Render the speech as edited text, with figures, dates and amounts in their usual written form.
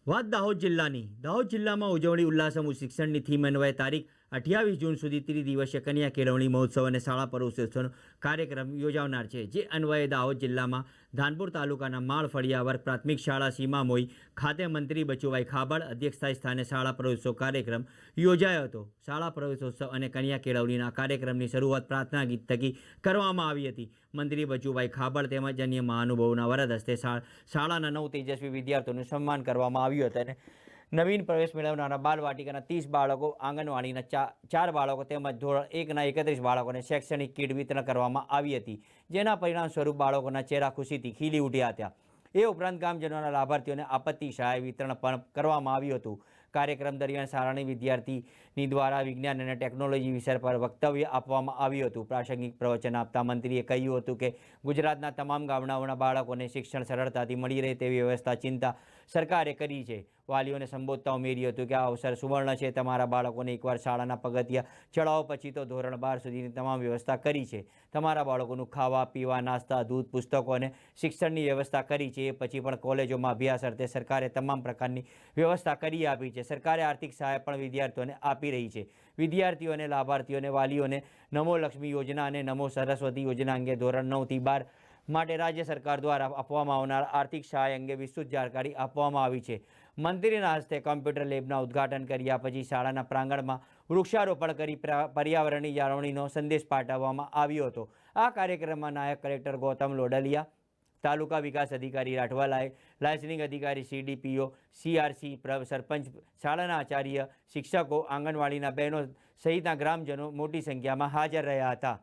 વાત દાહોદ જિલ્લાની. દાહોદ જિલ્લામાં ઉજવણી ઉલ્લાસમૂહ શિક્ષણની થીમ અન્વયે તારીખ 28 જૂન સુધી ત્રિદિવસીય કન્યા કેળવણી મહોત્સવ અને શાળા પ્રવેશોત્સવનો કાર્યક્રમ યોજાનાર છે. જે અન્વયે દાહોદ જિલ્લામાં ધાનપુર તાલુકાના માળ ફળિયા વર્ગ પ્રાથમિક શાળા સીમામોઈ ખાતે મંત્રી બચુભાઈ ખાબડ અધ્યક્ષતા સ્થાને શાળા પ્રવેશોત્સવ કાર્યક્રમ યોજાયો હતો. શાળા પ્રવેશોત્સવ અને કન્યા કેળવણીના કાર્યક્રમની શરૂઆત પ્રાર્થના ગીત થકી કરવામાં આવી હતી. મંત્રી બચુભાઈ ખાબડ તેમજ અન્ય મહાનુભાવોના વરદ હસ્તે શાળાના 9 તેજસ્વી વિદ્યાર્થીઓનું સન્માન કરવામાં આવ્યું હતું. અને નવીન પ્રવેશ મેળવનારા બાલવાટિકાના 30 બાળકો, આંગણવાડીના 4 બાળકો તેમજ ધોરણ 1ના 31 બાળકોને શૈક્ષણિક કીટ વિતરણ કરવામાં આવી હતી. જેના પરિણામ સ્વરૂપ બાળકોના ચહેરા ખુશીથી ખીલી ઉઠ્યા હતા. એ ઉપરાંત ગામજનોના લાભાર્થીઓને આપત્તિ સહાય વિતરણ પણ કરવામાં આવ્યું હતું. કાર્યક્રમ દરમિયાન શાળાની વિદ્યાર્થીની દ્વારા વિજ્ઞાન અને ટેકનોલોજી વિષય પર વક્તવ્ય આપવામાં આવ્યું હતું. પ્રાસંગિક પ્રવચન આપતા મંત્રીએ કહ્યું હતું કે ગુજરાતના તમામ ગામડાઓના બાળકોને શિક્ષણ સરળતાથી મળી રહે તેવી વ્યવસ્થા ચિંતા સરકારે કરી છે. વાલીઓને સંબોધતા ઉમેર્યું હતું કે આ અવસર સુવર્ણ છે. તમારા બાળકોને એકવાર શાળાના પગથિયા ચડાવો પછી તો ધોરણ 12 સુધીની તમામ વ્યવસ્થા કરી છે. તમારા બાળકોનું ખાવા પીવા, નાસ્તા, દૂધ, પુસ્તકો અને શિક્ષણની વ્યવસ્થા કરી છે. એ પછી પણ કોલેજોમાં અભ્યાસ અર્થે સરકારે તમામ પ્રકારની વ્યવસ્થા કરી આપી છે. સરકારે આર્થિક સહાય પણ વિદ્યાર્થીઓને આપી રહી છે. વિદ્યાર્થીઓ અને લાભાર્થીઓને વાલીઓને નમો લક્ષ્મી યોજના અને નમો સરસ્વતી યોજના અંગે ધોરણ 9 થી 12 માટે રાજ્ય સરકાર દ્વારા આપવામાં આવનાર આર્થિક સહાય અંગે વિસ્તૃત જાણકારી આપવામાં આવી છે. મંત્રીના હસ્તે કોમ્પ્યુટર લેબના ઉદ્ઘાટન કર્યા પછી શાળાના પ્રાંગણમાં વૃક્ષારોપણ કરી પર્યાવરણની જાળવણીનો સંદેશ પાઠવવામાં આવ્યો હતો. આ કાર્યક્રમમાં નાયબ કલેક્ટર ગૌતમ લોડલિયા, તાલુકા વિકાસ અધિકારી રાઠવાલાએ, લાયસન્સિંગ અધિકારી CDPO, CRC, સરપંચ, શાળાના આચાર્ય, શિક્ષકો, આંગણવાડીના બહેનો સહિતના ગ્રામજનો મોટી સંખ્યામાં હાજર રહ્યા હતા.